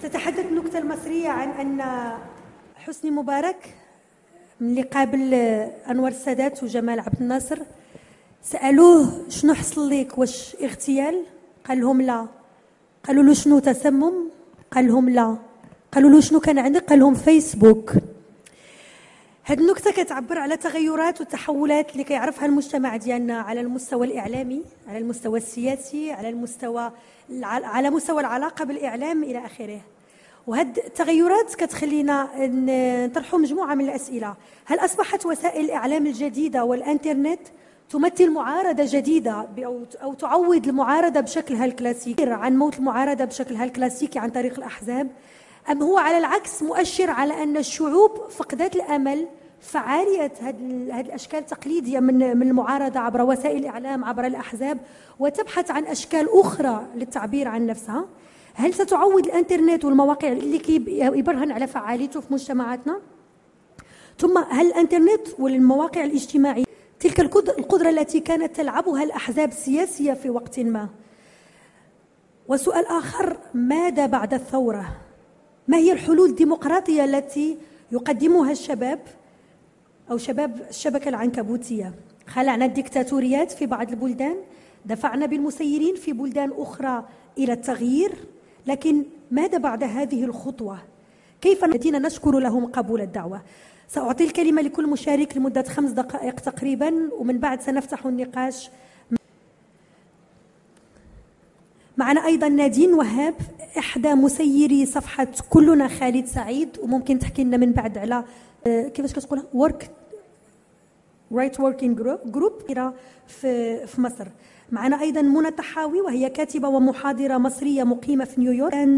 تتحدث النكتة المصرية عن أن حسني مبارك ملي قابل أنور السادات وجمال عبد الناصر سألوه شنو حصل ليك، واش اغتيال؟ قال لهم لا. قالوا له شنو تسمم؟ قال لهم لا. قالوا له شنو كان عندك؟ قال لهم فيسبوك. هذه النكتة كتعبر على تغيرات والتحولات اللي كيعرفها المجتمع ديالنا على المستوى الإعلامي، على المستوى السياسي، على مستوى العلاقة بالإعلام إلى آخره. وهذه التغيرات كتخلينا نطرحوا مجموعة من الأسئلة. هل أصبحت وسائل الإعلام الجديدة والإنترنت تمثل معارضة جديدة أو تعوض المعارضة بشكلها الكلاسيكي عن موت المعارضة بشكلها الكلاسيكي عن طريق الأحزاب، أم هو على العكس مؤشر على أن الشعوب فقدت الأمل فعالية هذه الأشكال التقليدية من المعارضة عبر وسائل الإعلام عبر الأحزاب وتبحث عن أشكال أخرى للتعبير عن نفسها؟ هل ستعوض الإنترنت والمواقع اللي يبرهن على فعاليته في مجتمعاتنا؟ ثم هل الإنترنت والمواقع الاجتماعية تلك القدرة التي كانت تلعبها الأحزاب السياسية في وقت ما؟ وسؤال آخر، ماذا بعد الثورة؟ ما هي الحلول الديمقراطية التي يقدمها الشباب أو شباب الشبكة العنكبوتية؟ خلعنا الديكتاتوريات في بعض البلدان، دفعنا بالمسيرين في بلدان أخرى إلى التغيير، لكن ماذا بعد هذه الخطوة؟ كيف الذين نشكر لهم قبول الدعوة؟ سأعطي الكلمة لكل مشارك لمدة 5 دقائق تقريبا، ومن بعد سنفتح النقاش. معنا أيضا نادين وهاب، إحدى مسيري صفحة كلنا خالد سعيد، وممكن تحكي لنا من بعد على كيفاش كتقولها رايت وركينج جروب في مصر. معنا أيضا منى الطحاوي وهي كاتبة ومحاضرة مصرية مقيمة في نيويورك.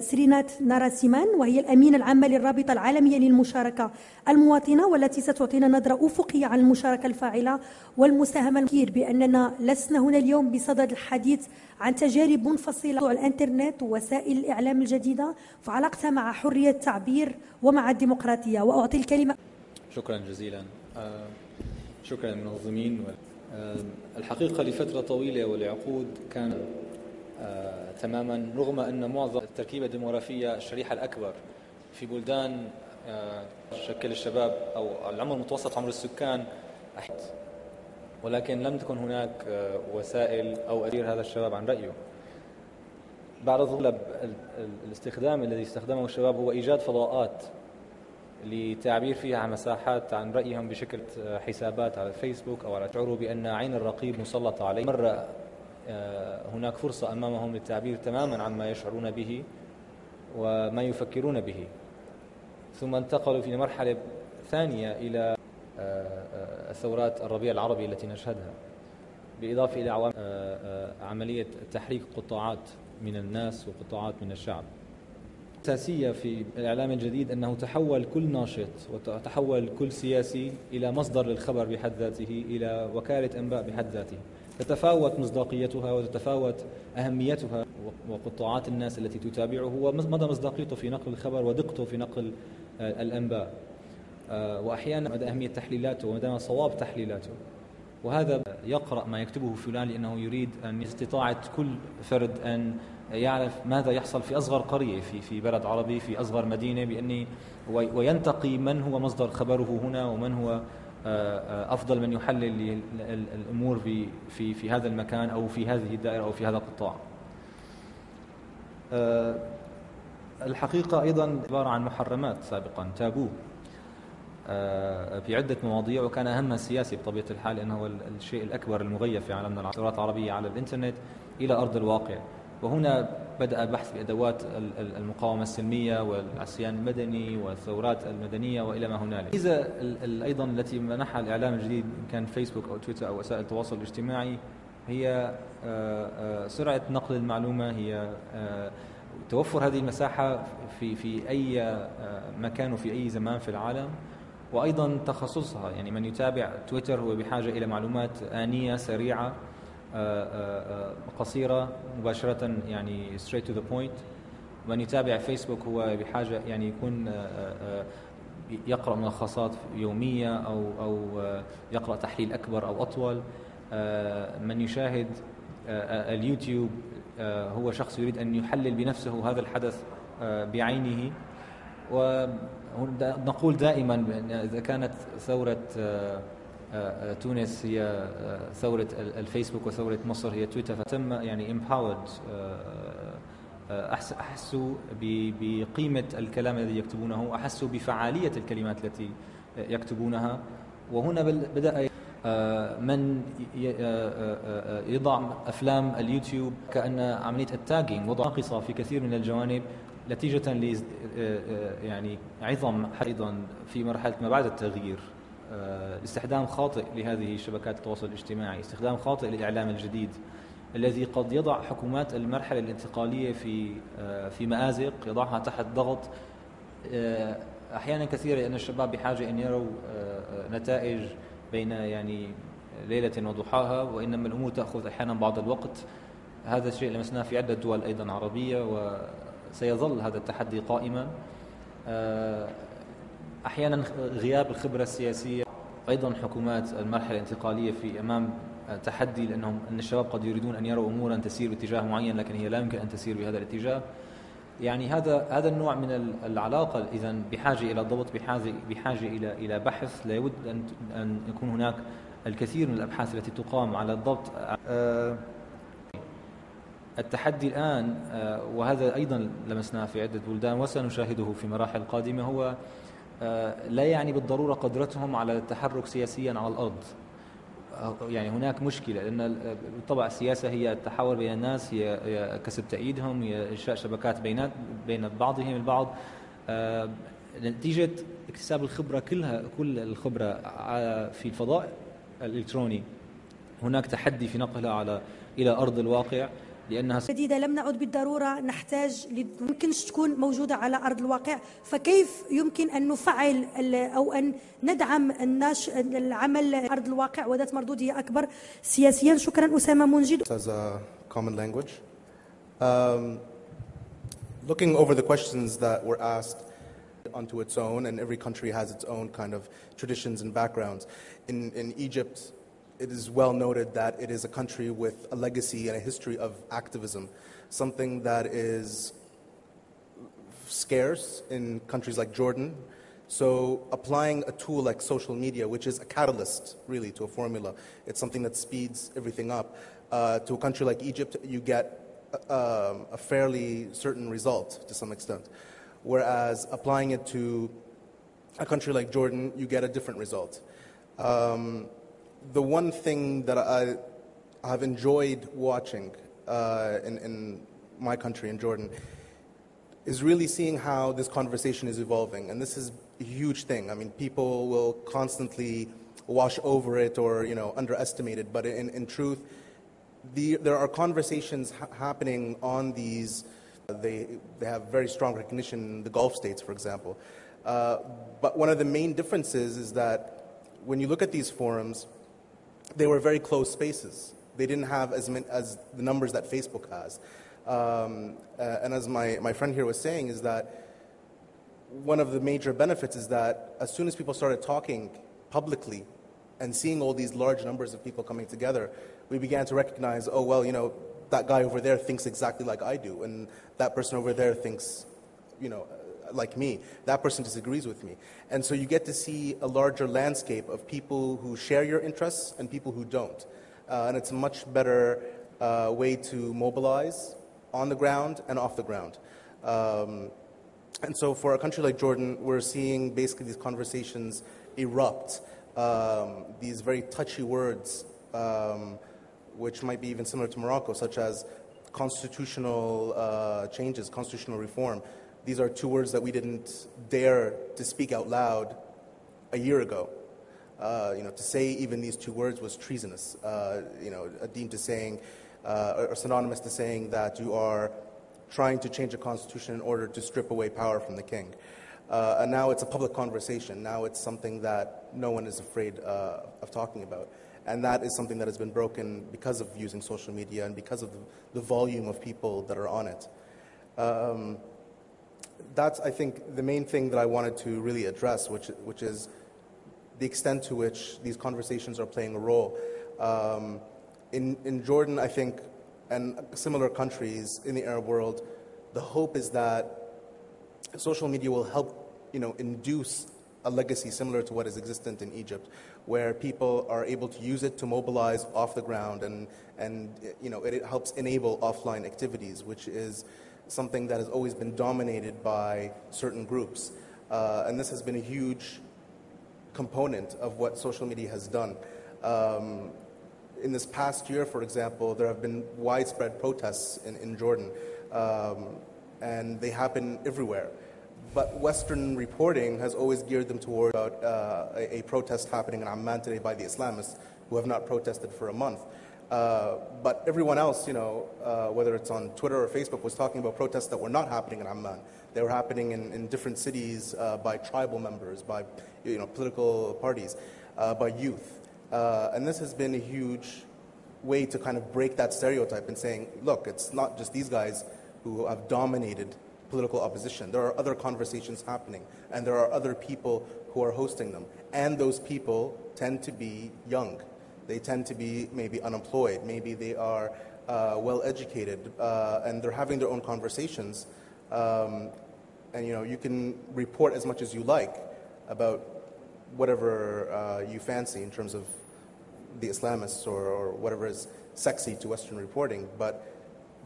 سرينات ناراسيمان وهي الأمينة العامة للرابطة العالمية للمشاركة المواطنة، والتي ستعطينا نظرة أفقية عن المشاركة الفاعلة والمساهمة. الكثير بأننا لسنا هنا اليوم بصدد الحديث عن تجارب منفصلة عن الإنترنت ووسائل الإعلام الجديدة في علاقتها مع حرية التعبير ومع الديمقراطية. وأعطي الكلمة. شكرا جزيلا. شكرا للمنظمين. الحقيقة لفترة طويلة ولعقود كان تماما، رغم أن معظم التركيبة الديموغرافية الشريحة الأكبر في بلدان شكل الشباب أو العمر متوسط عمر السكان، ولكن لم تكن هناك وسائل أو أدير هذا الشباب عن رأيه. بعد ظهور الاستخدام الذي استخدمه الشباب هو إيجاد فضاءات لتعبير فيها عن مساحات عن رأيهم بشكل حسابات على الفيسبوك أو على شعوروا بأن عين الرقيب مسلطة عليه. مرة هناك فرصة أمامهم للتعبير تماما عما يشعرون به وما يفكرون به، ثم انتقلوا في مرحلة ثانية إلى الثورات الربيع العربي التي نشهدها، بالإضافة إلى عملية تحريك قطاعات من الناس وقطاعات من الشعب. أساسية في الإعلام الجديد أنه تحول كل ناشط وتحول كل سياسي إلى مصدر للخبر بحد ذاته، إلى وكالة أنباء بحد ذاته. تتفاوت مصداقيتها وتتفاوت أهميتها وقطاعات الناس التي تتابعه ومدى مصداقيته في نقل الخبر ودقته في نقل الأنباء، وأحيانا مدى أهمية تحليلاته ومدى صواب تحليلاته. وهذا يقرأ ما يكتبه فلان لأنه يريد أن استطاعة كل فرد أن يعرف ماذا يحصل في أصغر قرية في بلد عربي في أصغر مدينة، بأني وينتقي من هو مصدر خبره هنا ومن هو أفضل من يحلل الأمور في هذا المكان أو في هذه الدائرة أو في هذا القطاع. الحقيقة أيضا عبارة عن محرمات سابقا، تابو في عدة مواضيع، وكان أهمها السياسي بطبيعة الحال، لأنه هو الشيء الأكبر المغيب في عالمنا الثورات العربية على الإنترنت إلى أرض الواقع. وهنا بدأ البحث بأدوات المقاومة السلمية والعصيان المدني والثورات المدنية وإلى ما هنالك. الميزة أيضا التي منحها الإعلام الجديد، إن كان فيسبوك أو تويتر أو وسائل التواصل الاجتماعي، هي سرعة نقل المعلومة، هي توفر هذه المساحة في أي مكان وفي أي زمان في العالم، وأيضا تخصصها. يعني من يتابع تويتر هو بحاجة إلى معلومات آنية سريعة قصيرة مباشرة، يعني straight to the point. من يتابع فيسبوك هو بحاجة يعني يكون يقرأ ملخصات يومية أو يقرأ تحليل أكبر أو أطول. من يشاهد اليوتيوب هو شخص يريد أن يحلل بنفسه هذا الحدث بعينه. ونقول دائما بأن إذا كانت ثورة تونس هي ثورة الفيسبوك وثورة مصر هي تويتر، فتم يعني empowered، أحسوا بقيمة الكلام الذي يكتبونه، أحسوا بفعالية الكلمات التي يكتبونها. وهنا بدأ من يضع أفلام اليوتيوب كأن عملية التاجينج وضع ناقصة في كثير من الجوانب نتيجة ل يعني عظم أيضا في مرحلة ما بعد التغيير، استخدام خاطئ لهذه شبكات التواصل الاجتماعي، استخدام خاطئ للإعلام الجديد الذي قد يضع حكومات المرحلة الانتقالية في مآزق، يضعها تحت ضغط أحيانا كثيرة، لأن الشباب بحاجة أن يروا نتائج بين يعني ليلة وضحاها، وإنما الأمور تأخذ أحيانا بعض الوقت. هذا الشيء لمسناه في عدة دول أيضا عربية، وسيظل هذا التحدي قائما. أحيانا غياب الخبرة السياسية، أيضا حكومات المرحلة الانتقالية في أمام تحدي، لأن الشباب قد يريدون أن يروا أمورا تسير باتجاه معين لكن هي لا يمكن أن تسير بهذا الاتجاه. يعني هذا النوع من العلاقة إذن بحاجة إلى ضبط، بحاجة إلى بحث. لا يود أن يكون هناك الكثير من الأبحاث التي تقام على الضبط. التحدي الآن، وهذا أيضا لمسناه في عدة بلدان وسنشاهده في مراحل قادمة، هو لا يعني بالضرورة قدرتهم على التحرك سياسيا على الأرض. يعني هناك مشكلة، لأن بالطبع السياسة هي التحاور بين الناس، هي كسب تأييدهم، هي إنشاء شبكات بين بعضهم البعض. نتيجة اكتساب الخبرة كل الخبرة في الفضاء الإلكتروني، هناك تحدي في نقلها إلى أرض الواقع، لأنها جديدة لم نعد بالضرورة نحتاج يمكنش تكون موجودة على أرض الواقع. فكيف يمكن أن نفعل أو أن ندعم العمل أرض الواقع وذات مردودية أكبر سياسيا؟ شكرا أسامة منجد. As a common language. Looking over the questions that were asked onto its own, and every country has its own kind of traditions and backgrounds. In Egypt, it is well noted that it is a country with a legacy and a history of activism, something that is scarce in countries like Jordan. So applying a tool like social media, which is a catalyst really to a formula, it's something that speeds everything up. To a country like Egypt, you get a fairly certain result to some extent. Whereas applying it to a country like Jordan, you get a different result. The one thing that I have enjoyed watching in my country, in Jordan, is really seeing how this conversation is evolving. And this is a huge thing. I mean, people will constantly wash over it or, underestimate it. But in truth, there are conversations happening on these. They have very strong recognition in the Gulf states, for example. But one of the main differences is that when you look at these forums, they were very closed spaces. They didn't have as the numbers that Facebook has. And as my friend here was saying, is that one of the major benefits is that as soon as people started talking publicly and seeing all these large numbers of people coming together, we began to recognize, oh, well, that guy over there thinks exactly like I do, and that person over there thinks, like me. That person disagrees with me. And so you get to see a larger landscape of people who share your interests and people who don't. And it's a much better way to mobilize on the ground and off the ground. And so for a country like Jordan, we're seeing basically these conversations erupt, these very touchy words, which might be even similar to Morocco, such as constitutional changes, constitutional reform. These are two words that we didn't dare to speak out loud a year ago. To say even these two words was treasonous, deemed to saying, or synonymous to saying that you are trying to change a constitution in order to strip away power from the king. And now it's a public conversation. Now it's something that no one is afraid of talking about. And that is something that has been broken because of using social media and because of the volume of people that are on it. That's, I think, the main thing that I wanted to really address, which is the extent to which these conversations are playing a role. In Jordan, I think and similar countries in the Arab world, the hope is that social media will help, induce a legacy similar to what is existent in Egypt, where people are able to use it to mobilize off the ground, and it helps enable offline activities, which is something that has always been dominated by certain groups. And this has been a huge component of what social media has done. In this past year, for example, there have been widespread protests in Jordan, and they happen everywhere. But Western reporting has always geared them toward a protest happening in Amman today by the Islamists, who have not protested for a month. But everyone else, whether it's on Twitter or Facebook, was talking about protests that were not happening in Amman. They were happening in different cities by tribal members, by political parties, by youth. And this has been a huge way to kind of break that stereotype and saying, look, it's not just these guys who have dominated political opposition. There are other conversations happening, and there are other people who are hosting them. And those people tend to be young. They tend to be maybe unemployed. Maybe they are well-educated, and they're having their own conversations. And you can report as much as you like about whatever you fancy in terms of the Islamists or whatever is sexy to Western reporting, but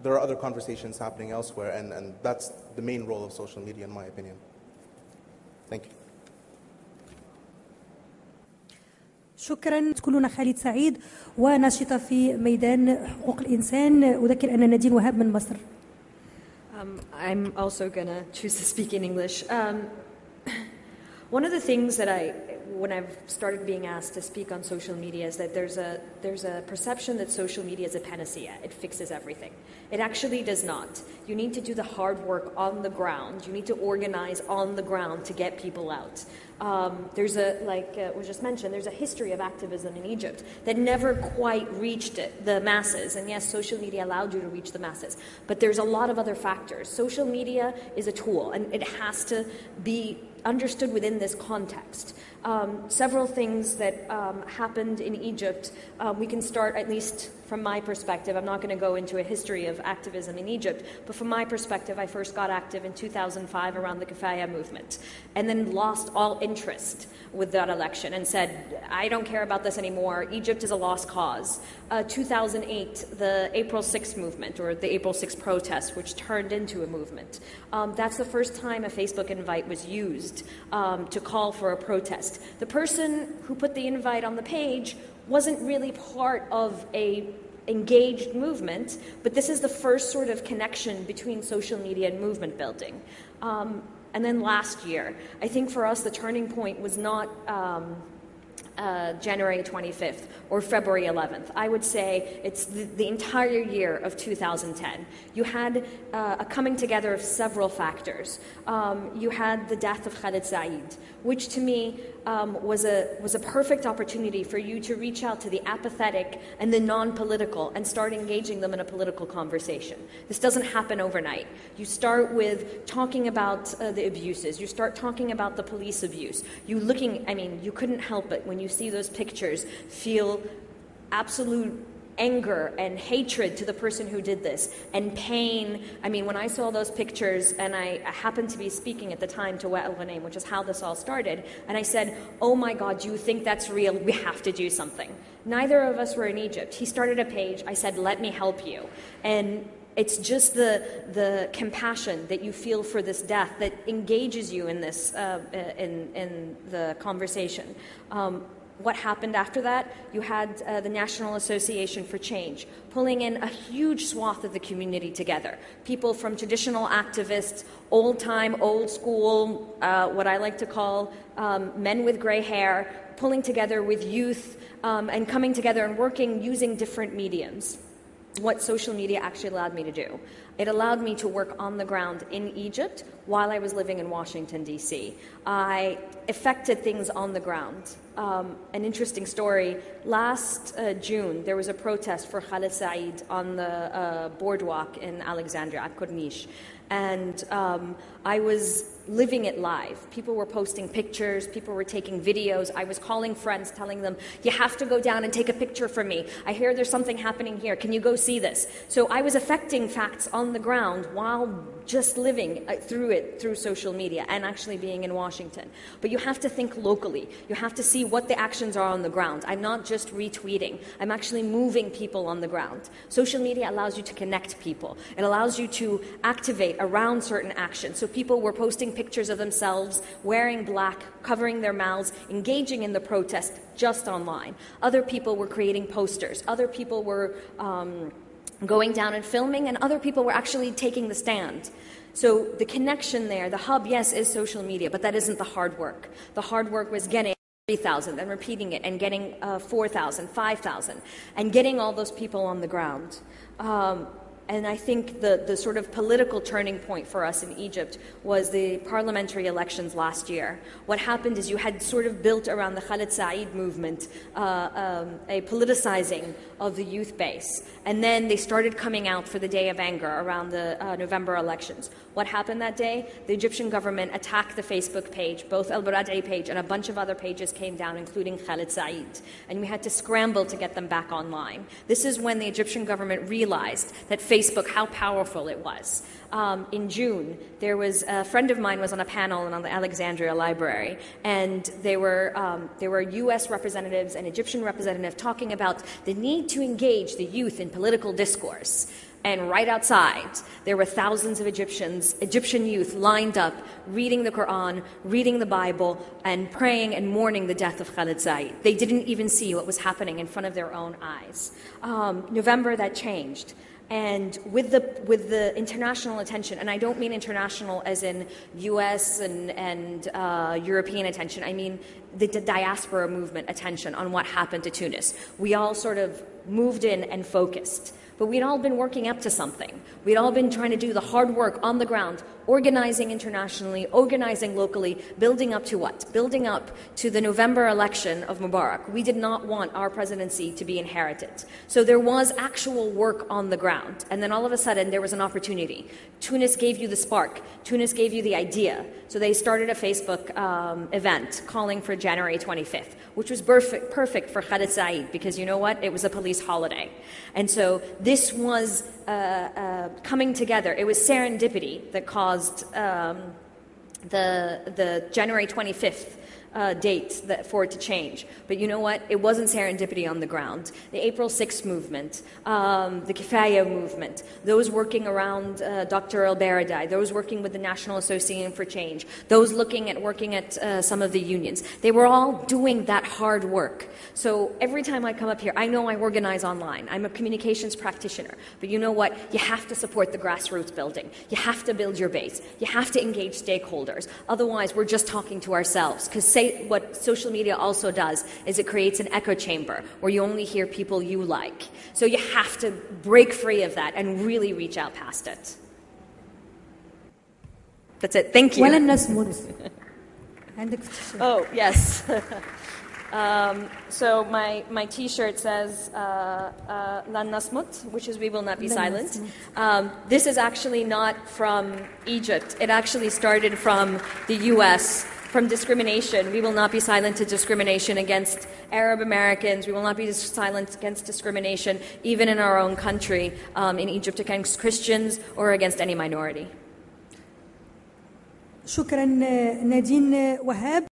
there are other conversations happening elsewhere, and that's the main role of social media, in my opinion. Thank you. شكرا. كلنا خالد سعيد وناشطة في ميدان حقوق الإنسان. أذكر أن نادين وهاب من مصر. I'm also going to choose to speak in English. One of the things that when I've started being asked to speak on social media is that there's a perception that social media is a panacea. It fixes everything. It actually does not. You need to do the hard work on the ground. You need to organize on the ground to get people out. There's was just mentioned, there's a history of activism in Egypt that never quite reached the masses. And yes, social media allowed you to reach the masses. But there's a lot of other factors. Social media is a tool, and it has to be understood within this context. Several things that happened in Egypt, we can start, at least from my perspective. I'm not going to go into a history of activism in Egypt, but from my perspective, I first got active in 2005 around the Kifaya movement, and then lost all interest with that election and said, I don't care about this anymore. Egypt is a lost cause. 2008, the April 6th movement, or the April 6th protest, which turned into a movement. That's the first time a Facebook invite was used to call for a protest. The person who put the invite on the page wasn't really part of a engaged movement, but this is the first sort of connection between social media and movement building. And then last year, I think for us the turning point was not January 25th or February 11th. I would say it's the entire year of 2010. You had a coming together of several factors. You had the death of Khaled Said, which to me was a perfect opportunity for you to reach out to the apathetic and the non-political and start engaging them in a political conversation. This doesn't happen overnight. You start with talking about the abuses. You start talking about the police abuse. You couldn't help it when you see those pictures, feel absolute anger and hatred to the person who did this, and pain. When I saw those pictures, and I happened to be speaking at the time to Wa'el Ghanem, which is how this all started, and I said, oh my God, do you think that's real? We have to do something. Neither of us were in Egypt. He started a page. I said, let me help you. And it's just the compassion that you feel for this death that engages you in this, in the conversation. What happened after that? You had the National Association for Change pulling in a huge swath of the community together. People from traditional activists, old-time, old-school, what I like to call men with gray hair, pulling together with youth and coming together and working using different mediums. What social media actually allowed me to do. It allowed me to work on the ground in Egypt while I was living in Washington, D.C. I effected things on the ground. an interesting story. Last June, there was a protest for Khaled Said on the boardwalk in Alexandria at Corniche. And I was living it live. People were posting pictures, people were taking videos. I was calling friends, telling them, you have to go down and take a picture for me. I hear there's something happening here. Can you go see this? So I was affecting facts on the ground while just living through social media and actually being in Washington. But you have to think locally. You have to see what the actions are on the ground. I'm not just retweeting. I'm actually moving people on the ground. Social media allows you to connect people. It allows you to activate around certain actions. So people were posting pictures of themselves wearing black, covering their mouths, engaging in the protest just online. Other people were creating posters. Other people were going down and filming, and other people were actually taking the stand. So the connection there, the hub, yes, is social media, but that isn't the hard work. The hard work was getting 3,000 and repeating it and getting 4,000, 5,000 and getting all those people on the ground. And I think the sort of political turning point for us in Egypt was the parliamentary elections last year. What happened is you had sort of built around the Khaled Said movement a politicizing of the youth base. And then they started coming out for the Day of Anger around the November elections. What happened that day? The Egyptian government attacked the Facebook page, both Al Baradei page and a bunch of other pages came down, including Khaled Said. And we had to scramble to get them back online. This is when the Egyptian government realized that Facebook, how powerful it was. In June, there was a friend of mine was on a panel on the Alexandria Library, and there were U.S. representatives and Egyptian representatives talking about the need to engage the youth in political discourse. And right outside, there were thousands of Egyptian youth lined up, reading the Quran, reading the Bible, and praying and mourning the death of Khaled Said. They didn't even see what was happening in front of their own eyes. November, that changed. And with the international attention, and I don't mean international as in U.S. and European attention, I mean the diaspora movement attention on what happened to Tunis. We all sort of moved in and focused. But we'd all been working up to something. We'd all been trying to do the hard work on the ground, organizing internationally, organizing locally, building up to what? Building up to the November election of Mubarak. We did not want our presidency to be inherited. So there was actual work on the ground. And then all of a sudden, there was an opportunity. Tunis gave you the spark. Tunis gave you the idea. So they started a Facebook event calling for January 25th, which was perfect for Khaled Said, because you know what? It was a police holiday. And so this was coming together. It was serendipity that caused the January 25th date for it to change. But you know what? It wasn't serendipity on the ground. The April 6th movement, the Kifaya movement, those working around Dr. Al Baradei, those working with the National Association for Change, those working at some of the unions, they were all doing that hard work. So every time I come up here, I know I organize online. I'm a communications practitioner. But you know what? You have to support the grassroots building. You have to build your base. You have to engage stakeholders. Otherwise, we're just talking to ourselves. Because what social media also does is it creates an echo chamber where you only hear people you like. So you have to break free of that and really reach out past it. That's it. Thank you. Oh, yes. So my T-shirt says "Lan nasmut," which is "We will not be silent." This is actually not from Egypt. It actually started from the U.S., from discrimination. We will not be silent to discrimination against Arab Americans. We will not be silent against discrimination, even in our own country, in Egypt, against Christians or against any minority. شكرا نادين وهاب.